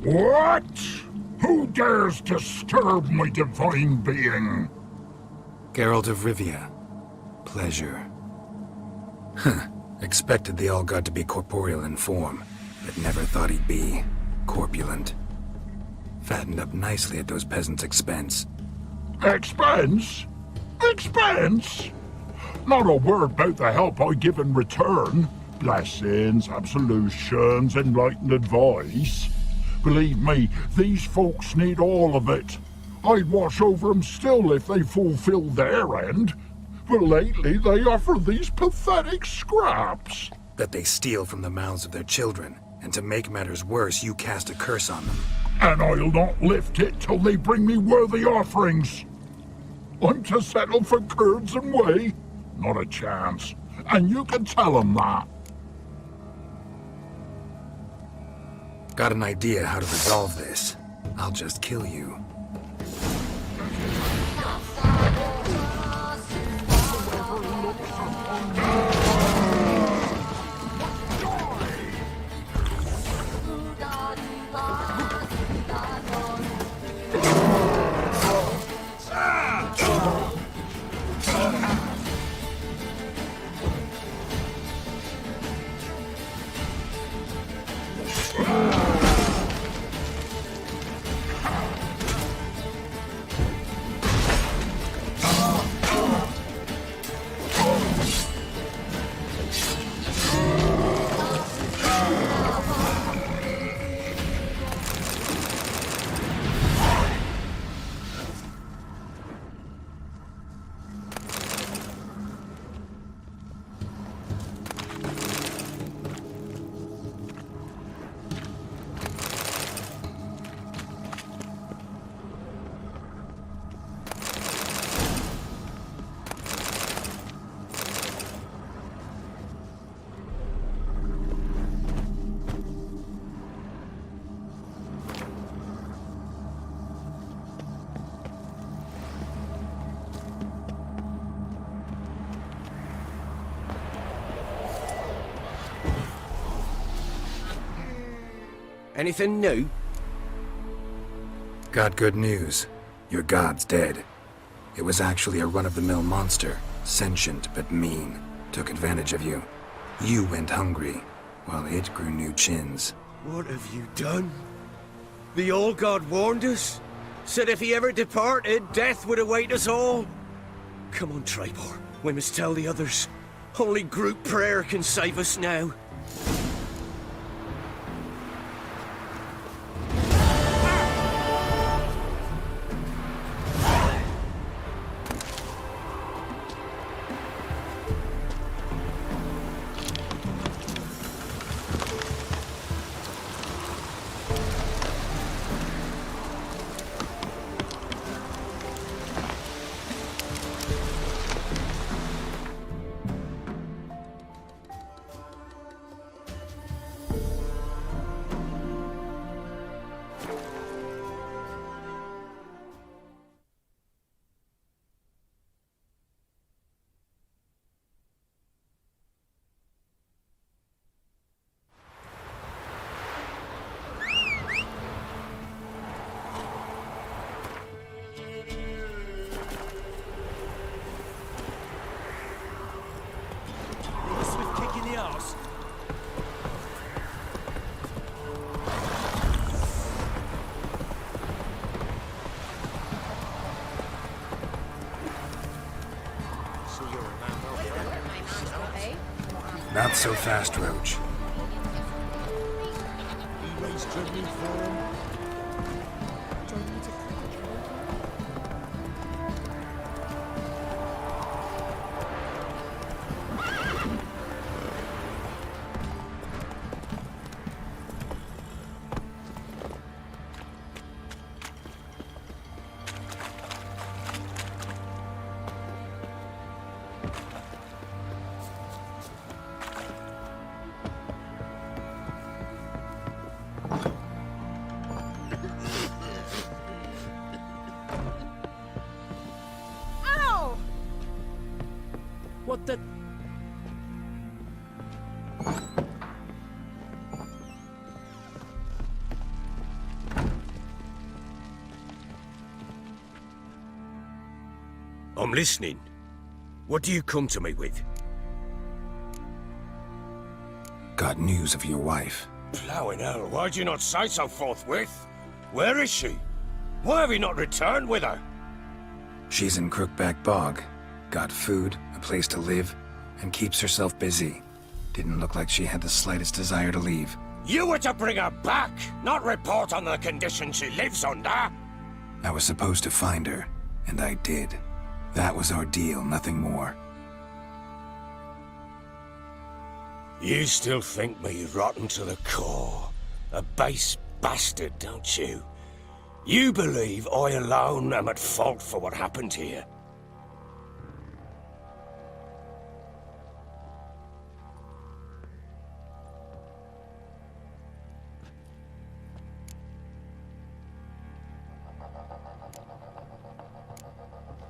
What? Who dares disturb my divine being? Geralt of Rivia. Pleasure. Huh. Expected the All-God to be corporeal in form, but never thought he'd be corpulent. Fattened up nicely at those peasants' expense. Expense? Expense? Not a word about the help I give in return. Blessings, absolutions, enlightened advice. Believe me, these folks need all of it. I'd watch over them still if they fulfilled their end. But lately they offer these pathetic scraps. That they steal from the mouths of their children, and to make matters worse, you cast a curse on them. And I'll not lift it till they bring me worthy offerings. I'm to settle for curds and whey? Not a chance. And you can tell them that. Got an idea how to resolve this. I'll just kill you. Anything new? Got good news. Your god's dead. It was actually a run-of-the-mill monster, sentient but mean. Took advantage of you. You went hungry, while it grew new chins. What have you done? The old god warned us. Said if he ever departed, death would await us all. Come on, Tribor. We must tell the others. Only group prayer can save us now. Not so fast, Roach. What the... I'm listening. What do you come to me with? Got news of your wife. Plowing hell, why'd you not say so forthwith? Where is she? Why have you not returned with her? She's in Crookback Bog. Got food, a place to live, and keeps herself busy. Didn't look like she had the slightest desire to leave. You were to bring her back, not report on the conditions she lives under. I was supposed to find her, and I did. That was our deal, nothing more. You still think me rotten to the core. A base bastard, don't you? You believe I alone am at fault for what happened here.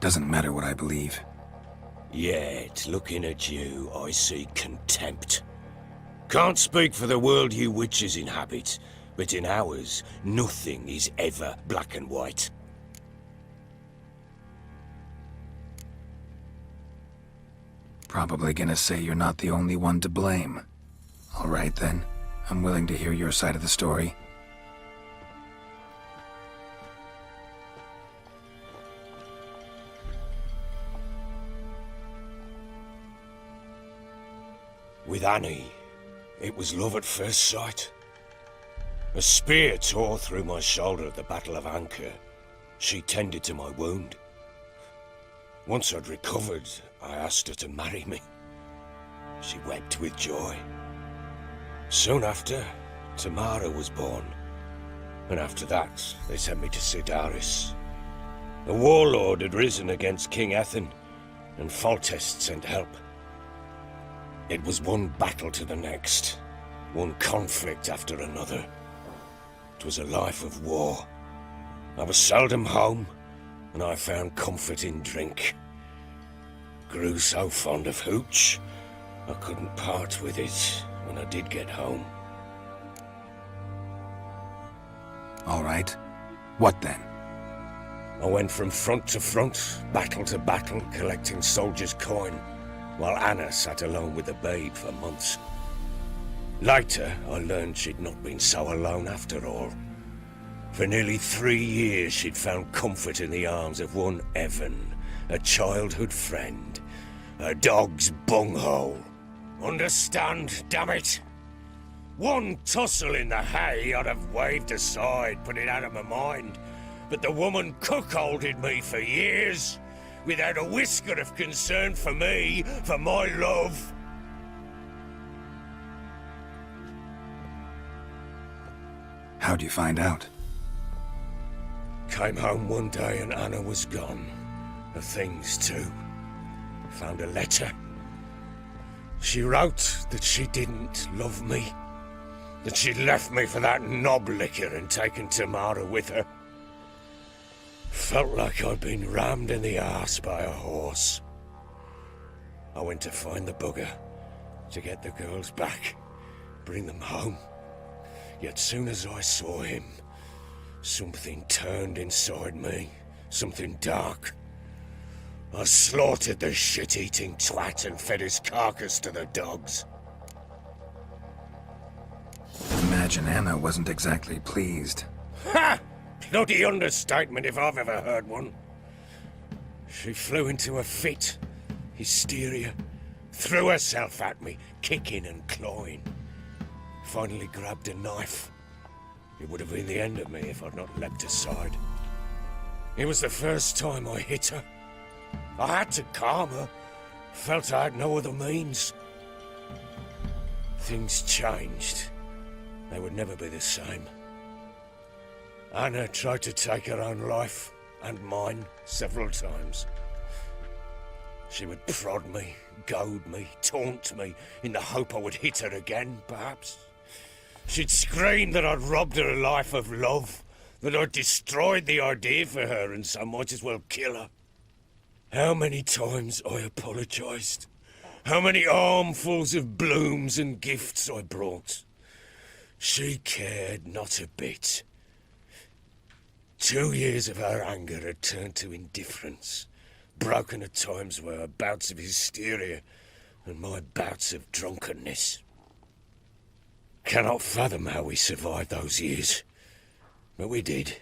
Doesn't matter what I believe. Yet, looking at you, I see contempt. Can't speak for the world you witches inhabit, but in ours, nothing is ever black and white. Probably gonna say you're not the only one to blame. All right then, I'm willing to hear your side of the story. With Annie, it was love at first sight. A spear tore through my shoulder at the Battle of Anchor. She tended to my wound. Once I'd recovered, I asked her to marry me. She wept with joy. Soon after, Tamara was born. And after that, they sent me to Sidaris. A warlord had risen against King Ethan, and Foltest sent help. It was one battle to the next, one conflict after another. It was a life of war. I was seldom home, and I found comfort in drink. Grew so fond of hooch, I couldn't part with it when I did get home. All right. What then? I went from front to front, battle to battle, collecting soldiers' coin, while Anna sat alone with the babe for months. Later, I learned she'd not been so alone after all. For nearly 3 years, she'd found comfort in the arms of one Evan, a childhood friend, a dog's bunghole. Understand, damn it? One tussle in the hay I'd have waved aside, put it out of my mind, but the woman cuckolded me for years, without a whisker of concern for me, for my love. How'd you find out? Came home one day and Anna was gone. Her things too. Found a letter. She wrote that she didn't love me. That she'd left me for that knob licker and taken Tamara with her. Felt like I'd been rammed in the arse by a horse. I went to find the bugger, to get the girls back, bring them home. Yet soon as I saw him, something turned inside me, something dark. I slaughtered the shit-eating twat and fed his carcass to the dogs. Imagine Anna wasn't exactly pleased. Ha! Bloody understatement if I've ever heard one. She flew into a fit, hysteria, threw herself at me, kicking and clawing. Finally grabbed a knife. It would have been the end of me if I'd not leapt aside. It was the first time I hit her. I had to calm her. Felt I had no other means. Things changed. They would never be the same. Anna tried to take her own life, and mine, several times. She would prod me, goad me, taunt me, in the hope I would hit her again, perhaps. She'd scream that I'd robbed her life of love, that I'd destroyed the idea for her, and so might as well kill her. How many times I apologized. How many armfuls of blooms and gifts I brought. She cared not a bit. 2 years of her anger had turned to indifference. broken at times by her bouts of hysteria and my bouts of drunkenness. Cannot fathom how we survived those years, but we did.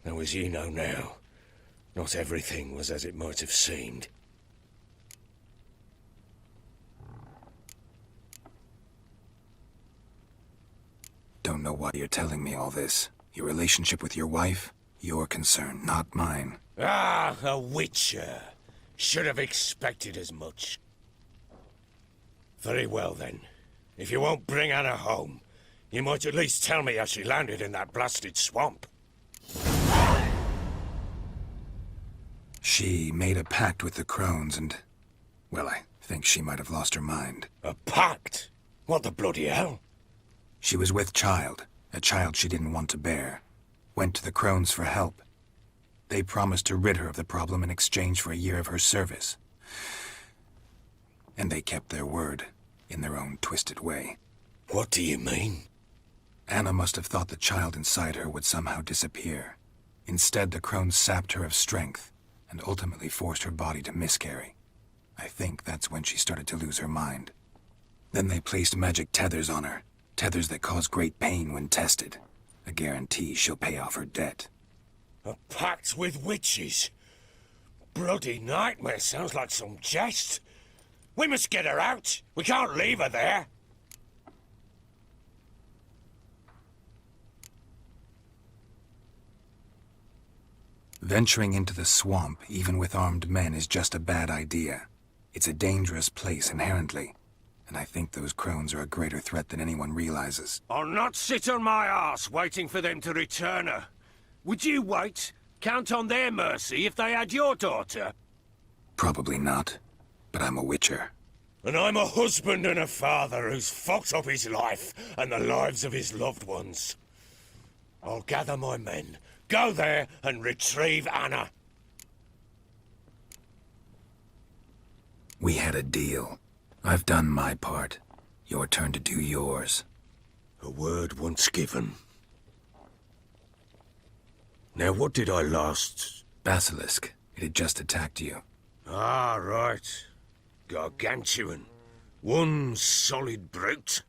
Though as ye know now, not everything was as it might have seemed. Don't know why you're telling me all this. Your relationship with your wife? Your concern, not mine. Ah, a witcher. Should have expected as much. Very well then. If you won't bring Anna home, you might at least tell me how she landed in that blasted swamp. She made a pact with the crones and... well, I think she might have lost her mind. A pact? What the bloody hell? She was with child, a child she didn't want to bear. Went to the crones for help. They promised to rid her of the problem in exchange for a year of her service. And they kept their word, in their own twisted way. What do you mean? Anna must have thought the child inside her would somehow disappear. Instead, the crones sapped her of strength, and ultimately forced her body to miscarry. I think that's when she started to lose her mind. Then they placed magic tethers on her, tethers that cause great pain when tested. A guarantee she'll pay off her debt. A pact with witches? Bloody nightmare, sounds like some jest. We must get her out. We can't leave her there. Venturing into the swamp, even with armed men, is just a bad idea. It's a dangerous place inherently, and I think those crones are a greater threat than anyone realizes. I'll not sit on my arse waiting for them to return her. Would you wait? Count on their mercy if they had your daughter? Probably not, but I'm a witcher. And I'm a husband and a father who's fucked up his life and the lives of his loved ones. I'll gather my men, go there and retrieve Anna. We had a deal. I've done my part. Your turn to do yours. A word once given. Now what did I last... Basilisk. It had just attacked you. Ah, right. Gargantuan. One solid brute.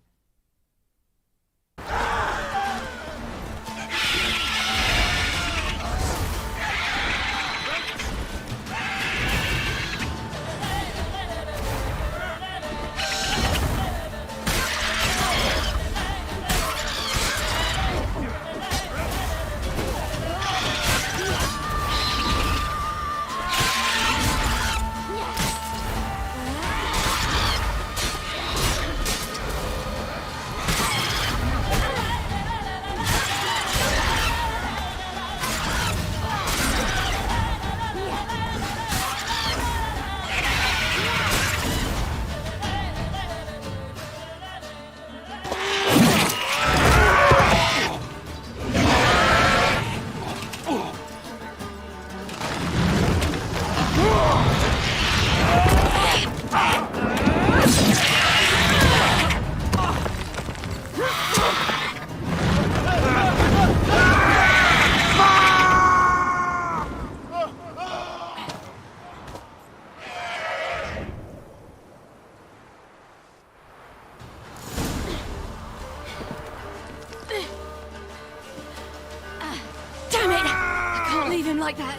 Like that.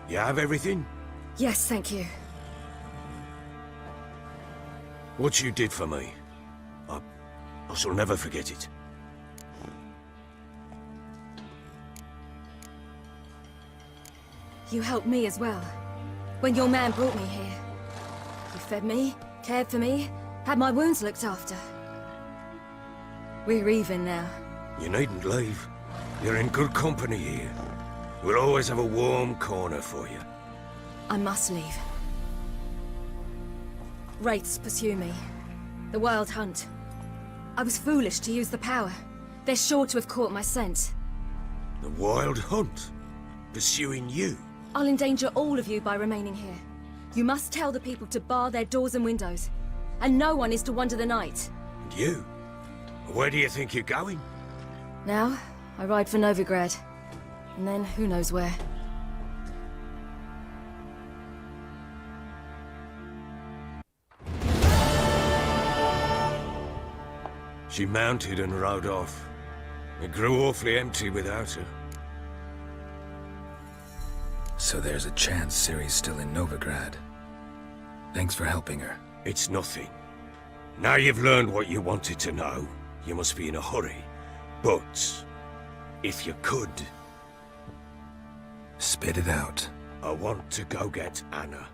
You have everything? Yes, thank you. What you did for me, I shall never forget it. You helped me as well. When your man brought me here. You fed me, cared for me, had my wounds looked after. We're even now. You needn't leave. You're in good company here. We'll always have a warm corner for you. I must leave. Wraiths pursue me. The Wild Hunt. I was foolish to use the power. They're sure to have caught my scent. The Wild Hunt? Pursuing you? I'll endanger all of you by remaining here. You must tell the people to bar their doors and windows. And no one is to wander the night. And you? Where do you think you're going? Now, I ride for Novigrad. And then, who knows where. She mounted and rode off. It grew awfully empty without her. So there's a chance Ciri's still in Novigrad. Thanks for helping her. It's nothing. Now you've learned what you wanted to know, you must be in a hurry. But, if you could, Spit it out. I want to go get Anna.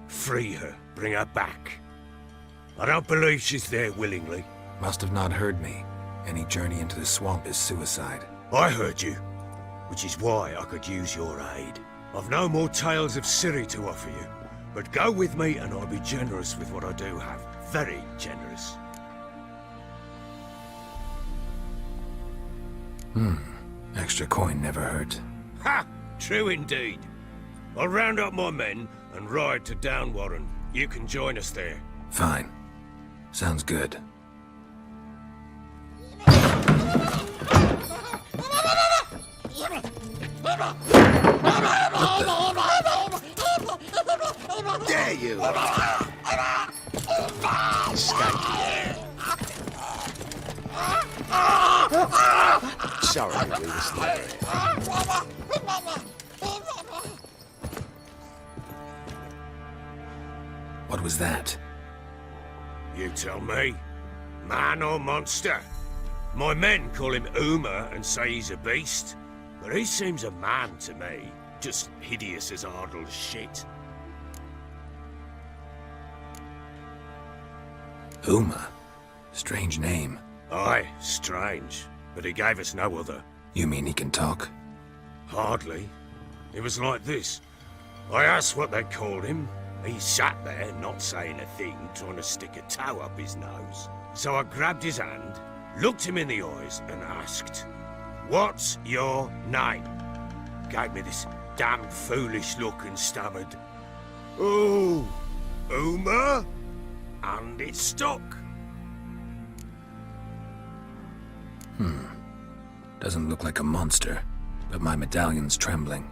Free her, bring her back. I don't believe she's there willingly. Must have not heard me. Any journey into the swamp is suicide. I heard you, which is why I could use your aid. I've no more tales of Ciri to offer you, but go with me and I'll be generous with what I do have. Very generous. Extra coin never hurt. Ha! True indeed. I'll round up my men and ride to Downwarren. You can join us there. Fine. Sounds good. There you are. Sorry, we was there. What was that? You tell me. Man or monster? My men call him Uma and say he's a beast, but he seems a man to me. Just hideous as Ardle's shit. Uma? Strange name. Aye, strange. But he gave us no other. You mean he can talk? Hardly. It was like this. I asked what they called him. He sat there, not saying a thing, trying to stick a toe up his nose. So I grabbed his hand, looked him in the eyes, and asked, "What's your name?" Gave me this damn foolish look and stammered, "Oh, Uma?" And it stuck. Doesn't look like a monster, but my medallion's trembling.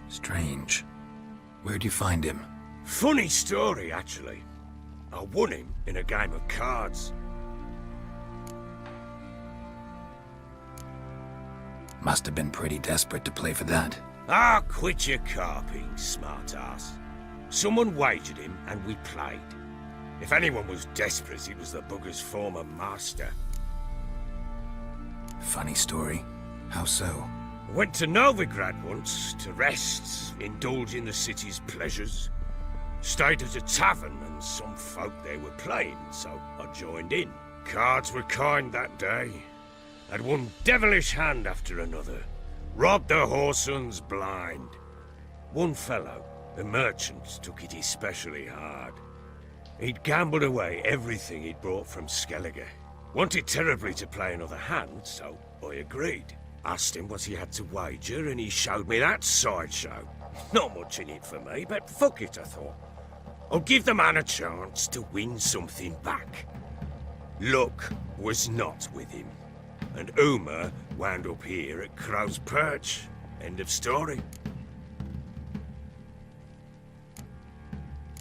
Strange. Where'd you find him? Funny story, actually. I won him in a game of cards. Must have been pretty desperate to play for that. Ah, quit your carping, smart-ass. Someone wagered him, and we played. If anyone was desperate, it was the bugger's former master. Funny story. How so? I went to Novigrad once, to rest, indulge in the city's pleasures. Stayed at a tavern, and some folk there were playing, so I joined in. Cards were kind that day. Had one devilish hand after another. Robbed the whoresons blind. One fellow, a merchant, took it especially hard. He'd gambled away everything he'd brought from Skellige. Wanted terribly to play another hand, so I agreed. Asked him what he had to wager, and he showed me that sideshow. Not much in it for me, but fuck it, I thought. I'll give the man a chance to win something back. Luck was not with him, and Uma wound up here at Crow's Perch. End of story.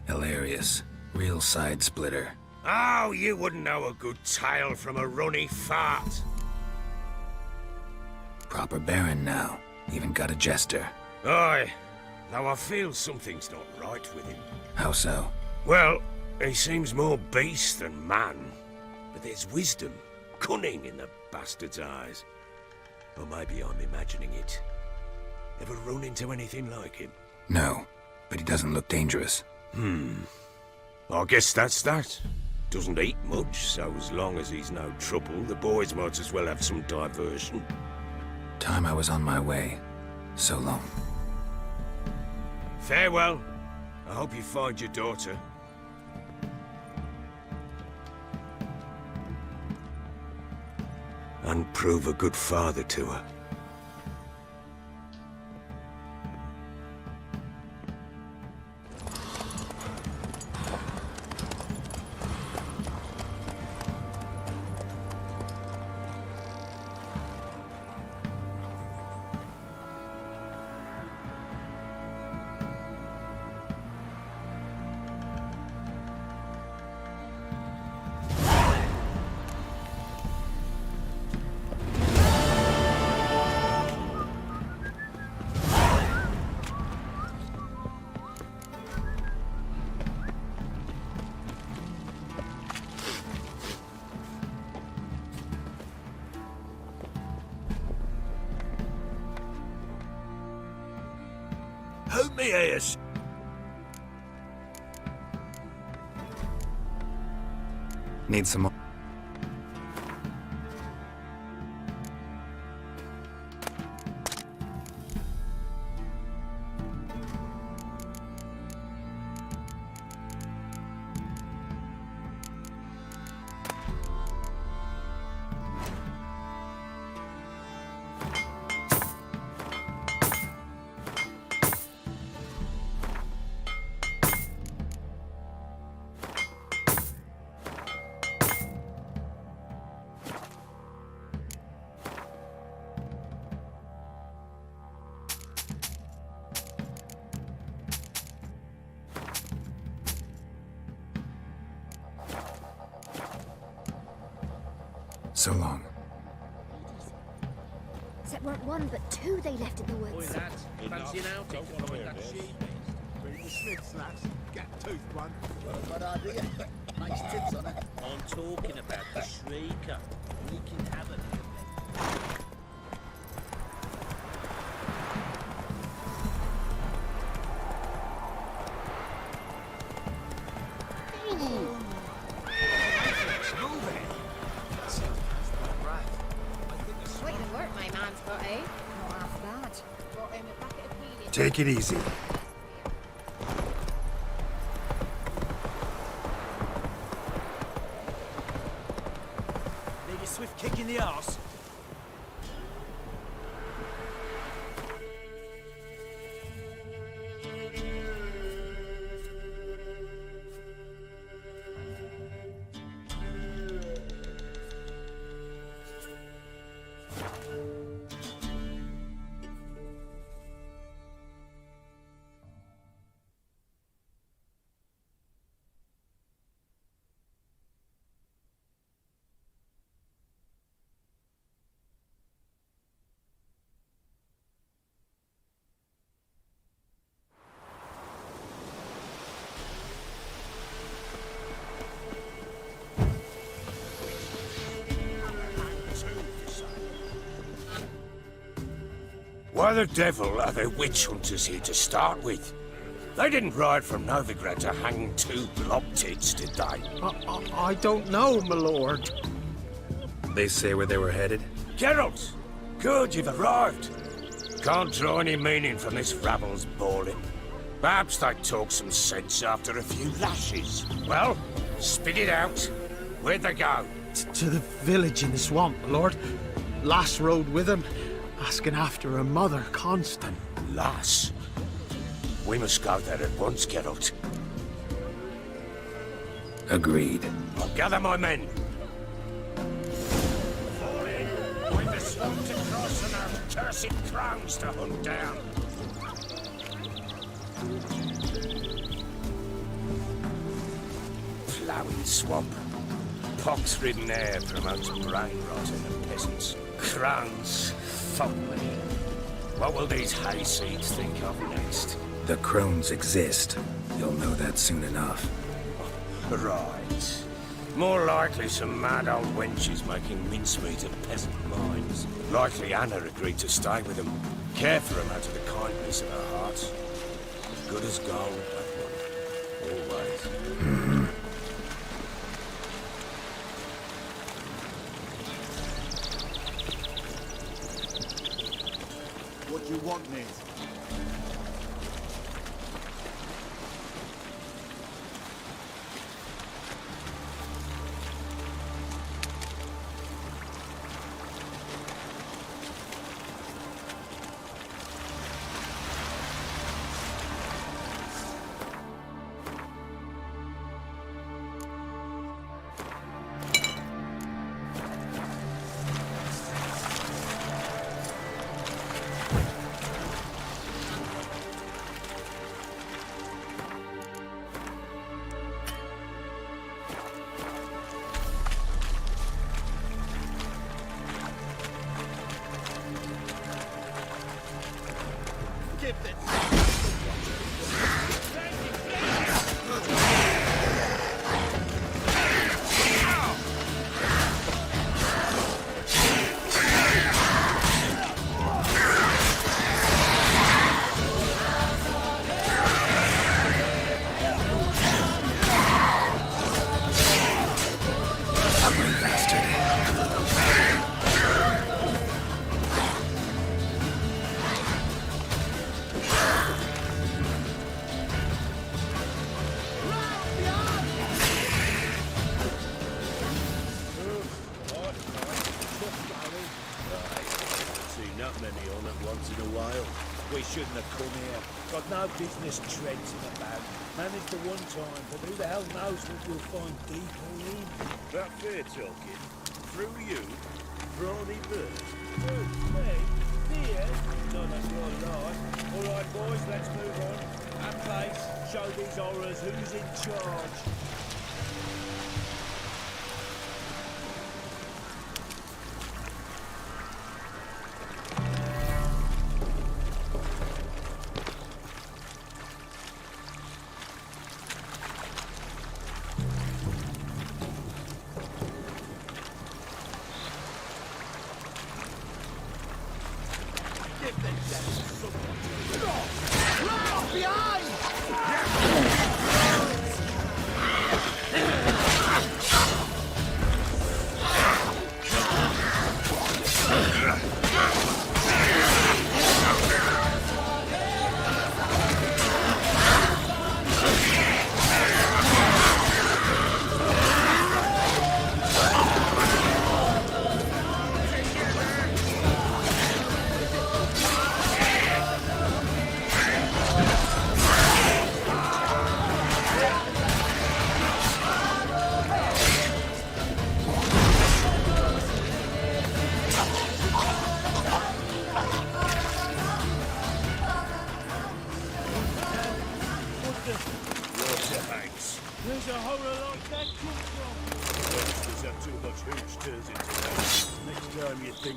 Hilarious. Real side splitter. Oh, you wouldn't know a good tale from a runny fart. Proper baron now. Even got a jester. Aye, though I feel something's not right with him. How so? Well, he seems more beast than man. But there's wisdom, cunning in the bastard's eyes. Or maybe I'm imagining it. Ever run into anything like him? No, but he doesn't look dangerous. I guess that's that. Doesn't eat much, so as long as he's no trouble, the boys might as well have some diversion. Time I was on my way. So long. Farewell. I hope you find your daughter. And prove a good father to her. Hold me ears. Need some more. So long. Except weren't one, but two they left in the woods. Boy, lads, fancy an outing following that sheathe? Bring the smiths, lads. Get toothed one. Good idea. Nice tips on it. I'm talking about the shrieker. We can have it. Wait to work, my man's got, eh? Not half bad. Brought him a bucket of helium. Take it easy. Need a swift kick in the arse. Why the devil are there witch hunters here to start with? They didn't ride from Novigrad to hang two blob tits, did they? I don't know, my lord. They say where they were headed? Geralt! Good, you've arrived. Can't draw any meaning from this rabble's bawling. Perhaps they talk some sense after a few lashes. Well, spit it out. Where'd they go? To the village in the swamp, my lord. Lass rode with him, asking after her mother, Constant. Lass. We must go there at once, Geralt. Agreed. I'll gather my men. Fall in. We've the swamp to cross and our cursed crowns to hunt down. ploughing swamp. Pox-ridden air promotes brain rot in the peasants. Crowns, fumbling. What will these hayseeds think of next? The crones exist. You'll know that soon enough. Right. More likely some mad old wenches making mincemeat of peasant minds. Likely Anna agreed to stay with them, care for them out of the kindness of her heart. Good as gold, that one. Always. What do you want, mate? We shouldn't have come here. Got no business traipsing about. Managed the one time, but who the hell knows what we'll find deeper in. That fair talking. Through you, brawny bird. Me? Dear? No, that's not right. All right, boys, let's move on. At pace, show these horrors who's in charge.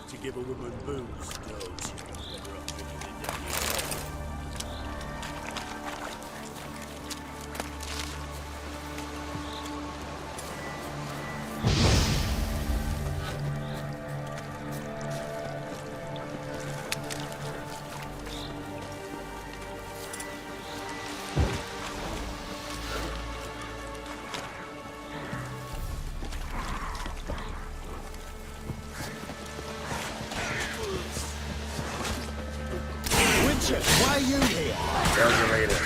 To give a woman booze, don't you? Better off drinking it down yourself. Why are you here? Tell you later.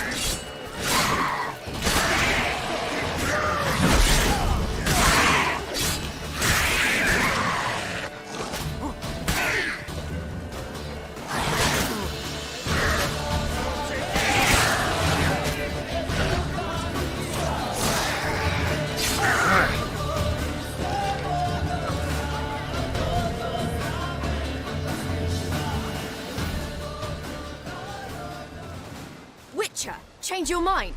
Change your mind?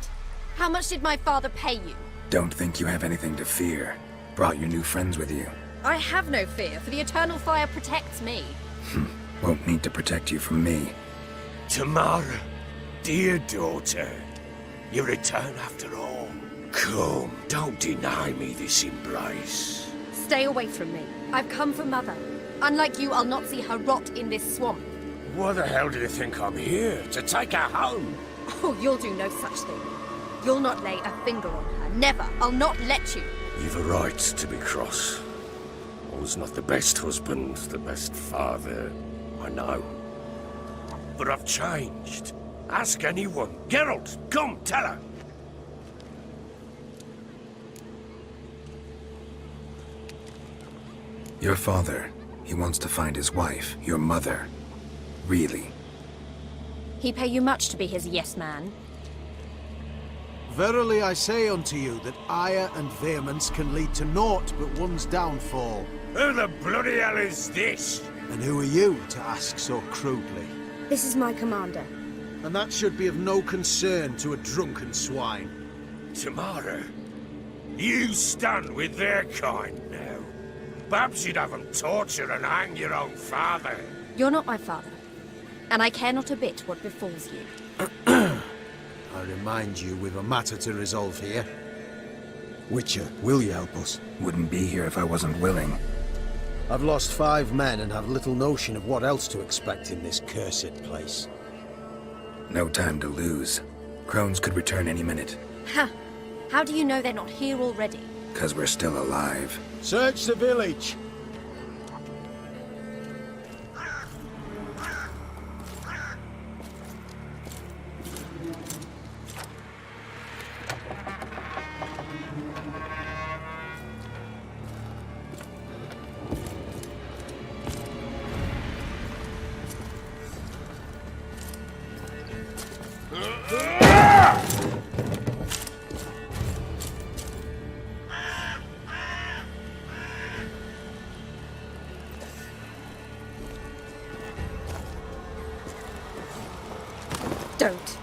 How much did my father pay you? Don't think you have anything to fear. Brought your new friends with you. I have no fear, for the eternal fire protects me. Won't need to protect you from me. Tamara, dear daughter, you return after all. Come, don't deny me this embrace. Stay away from me. I've come for Mother. Unlike you, I'll not see her rot in this swamp. Why the hell do you think I'm here? To take her home? Oh, you'll do no such thing. You'll not lay a finger on her. Never. I'll not let you. You've a right to be cross. I was not the best husband, the best father, I know. But I've changed. Ask anyone. Geralt, come, tell her. Your father, he wants to find his wife, your mother. Really? He pay you much to be his yes man. Verily I say unto you that ire and vehemence can lead to naught but one's downfall. Who the bloody hell is this? And who are you to ask so crudely? This is my commander. And that should be of no concern to a drunken swine. Tamara, you stand with their kind now. Perhaps you'd have them torture and hang your own father. You're not my father. And I care not a bit what befalls you. I remind you we've a matter to resolve here. Witcher, will you help us? Wouldn't be here if I wasn't willing. I've lost 5 men and have little notion of what else to expect in this cursed place. No time to lose. Crones could return any minute. Ha! How do you know they're not here already? 'Cause we're still alive. Search the village! Don't.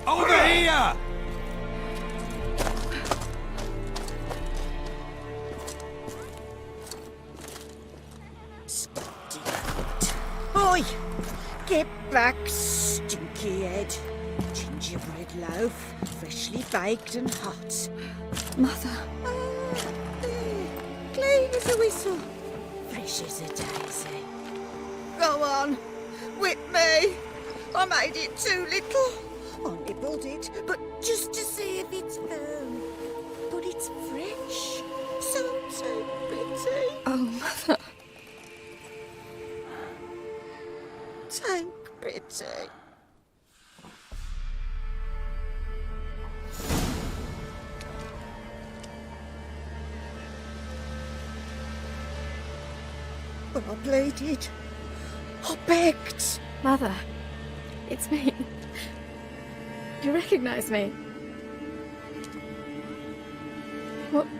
Over here! Oi! Get back, stinky head. Gingerbread loaf, freshly baked and hot. Mother. There. Clean as a whistle. Fresh as a daisy. Go on. Whip me. I made it too little. I nibbled it, but just to see if it's firm. But it's fresh. So pretty. Oh, Mother. Take pity. But I pleaded. I begged. Mother. It's me. You recognize me?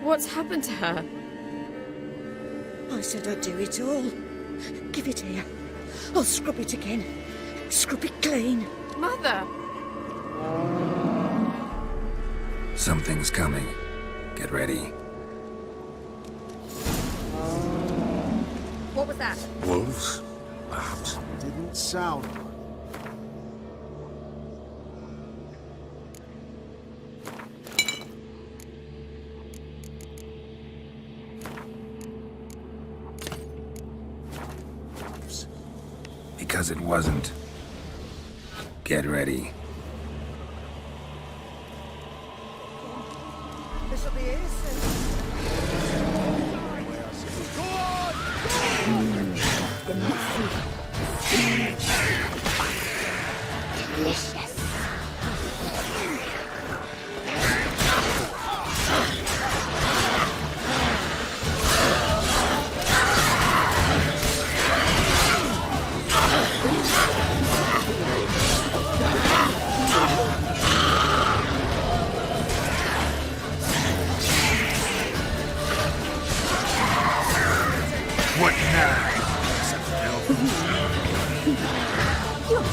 What's happened to her? I said I'd do it all. Give it here. I'll scrub it again. Scrub it clean. Mother! Something's coming. Get ready. What was that? Wolves? Perhaps. Didn't sound. Because it wasn't. Get ready. This'll be easy. What now? You're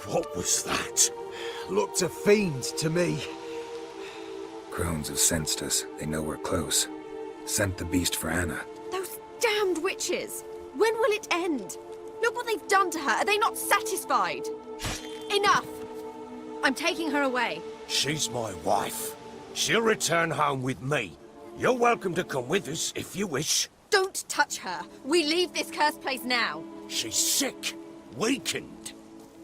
What was that? Looked a fiend to me. Crones have sensed us. They know we're close. Sent the beast for Anna. Those damned witches! When will it end? Look what they've done to her. Are they not satisfied? Enough! I'm taking her away. She's my wife. She'll return home with me. You're welcome to come with us if you wish. Don't touch her. We leave this cursed place now. She's sick, weakened.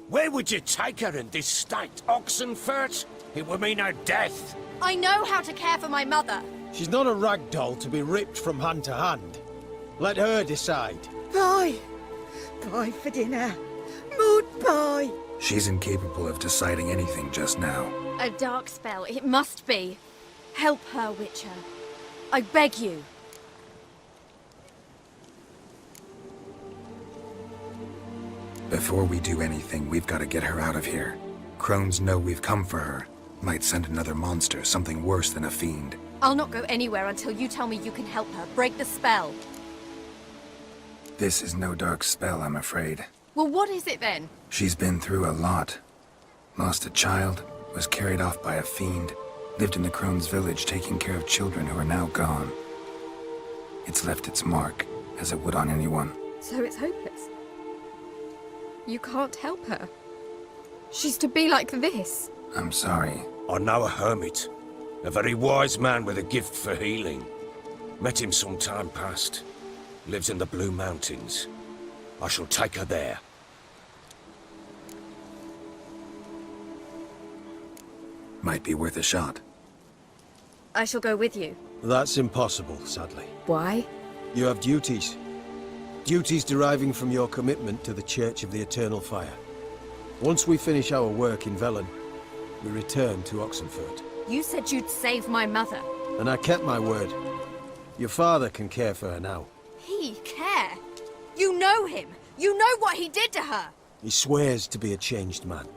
Where would you take her in this state? Oxenfurt? It would mean her death. I know how to care for my mother. She's not a rag doll to be ripped from hand to hand. Let her decide. Bye. Bye for dinner. Mood bye. She's incapable of deciding anything just now. A dark spell, it must be. Help her, Witcher. I beg you. Before we do anything, we've got to get her out of here. Crones know we've come for her. Might send another monster, something worse than a fiend. I'll not go anywhere until you tell me you can help her. Break the spell. This is no dark spell, I'm afraid. Well, what is it then? She's been through a lot. Lost a child, was carried off by a fiend, lived in the Crone's village taking care of children who are now gone. It's left its mark, as it would on anyone. So it's hopeless. You can't help her. She's to be like this. I'm sorry. I know a hermit. A very wise man with a gift for healing. Met him some time past. Lives in the Blue Mountains. I shall take her there. Might be worth a shot. I shall go with you. That's impossible, sadly. Why? You have duties. Duties deriving from your commitment to the Church of the Eternal Fire. Once we finish our work in Velen, we return to Oxenfurt. You said you'd save my mother. And I kept my word. Your father can care for her now. He care? You know him. You know what he did to her. He swears to be a changed man.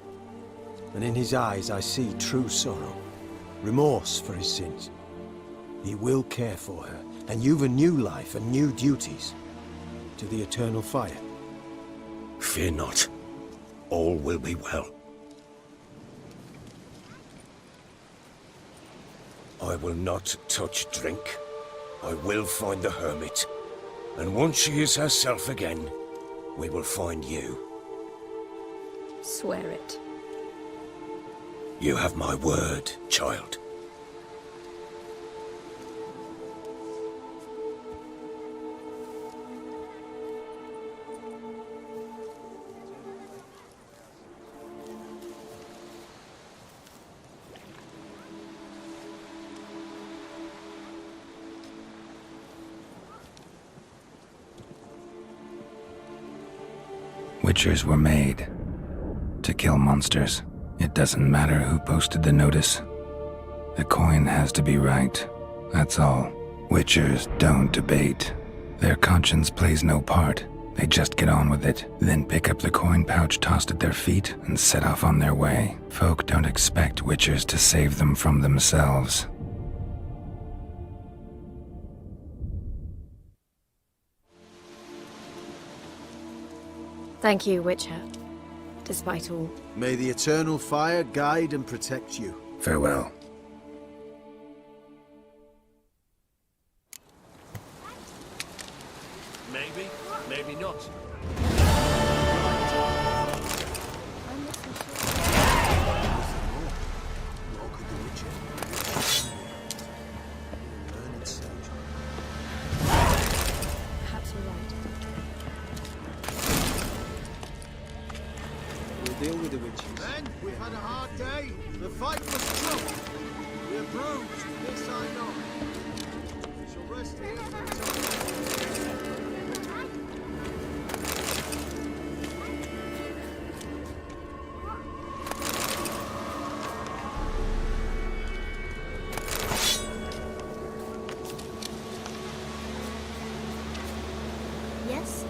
And in his eyes I see true sorrow. Remorse for his sins. He will care for her, and you've a new life and new duties. To the Eternal Fire. Fear not. All will be well. I will not touch drink. I will find the hermit. And once she is herself again, we will find you. Swear it. You have my word, child. Witchers were made to kill monsters. It doesn't matter who posted the notice. The coin has to be right. That's all. Witchers don't debate. Their conscience plays no part. They just get on with it, then pick up the coin pouch tossed at their feet and set off on their way. Folk don't expect witchers to save them from themselves. Thank you, Witcher. Despite all. May the eternal fire guide and protect you. Farewell. Maybe, maybe not. Perhaps you're right. We'll deal with the witches. Men, we've had a hard day. The fight was tough. We're bruised, this I know. We shall rest here for a time. Yes?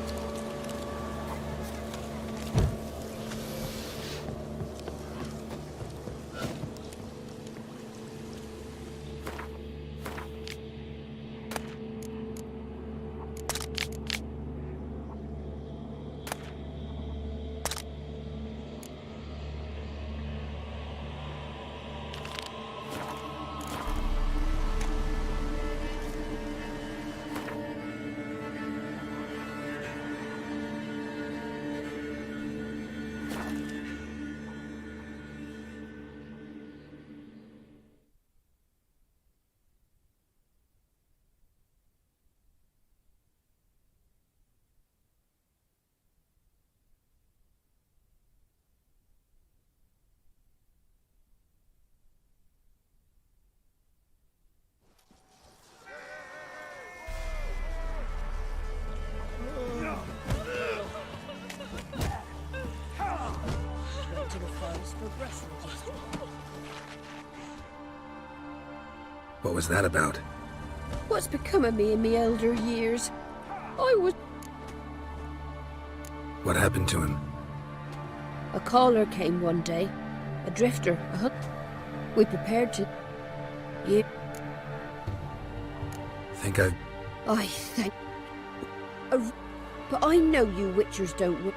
What was that about? What's become of me in me elder years? I was... What happened to him? A caller came one day. A drifter, a hook. We prepared to... You... Think I've... I thank... But I know you witchers don't...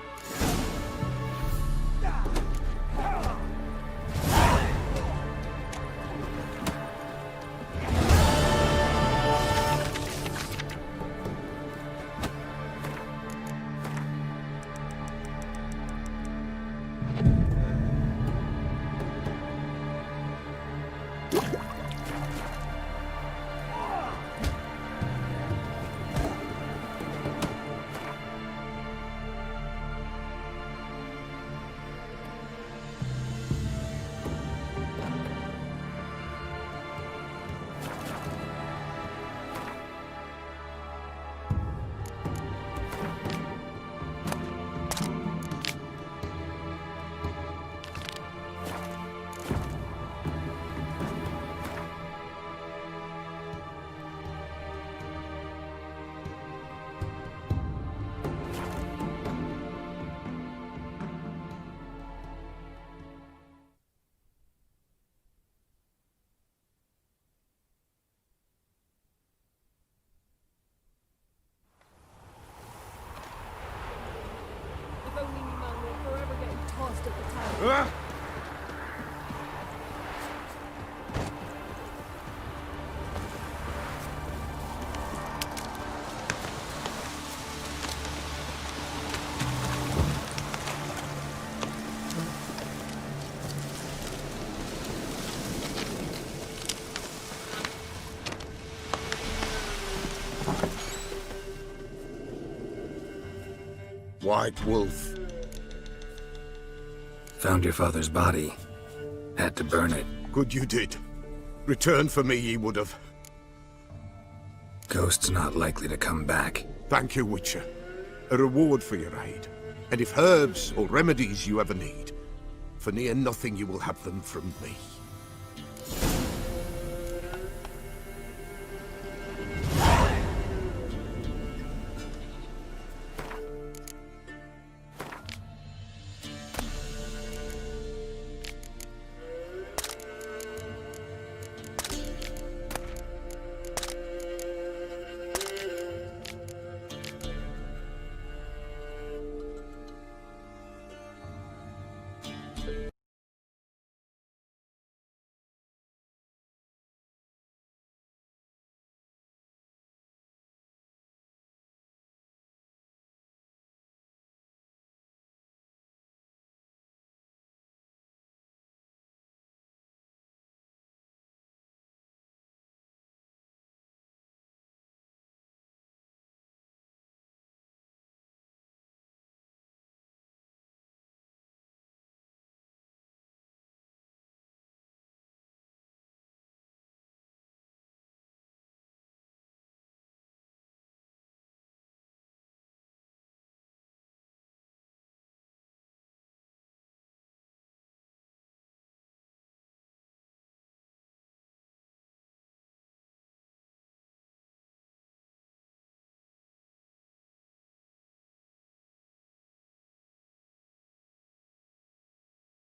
White Wolf. Found your father's body. Had to burn it. Good you did. Return for me ye would have. Ghost's not likely to come back. Thank you, Witcher. A reward for your aid. And if herbs or remedies you ever need, for near nothing you will have them from me.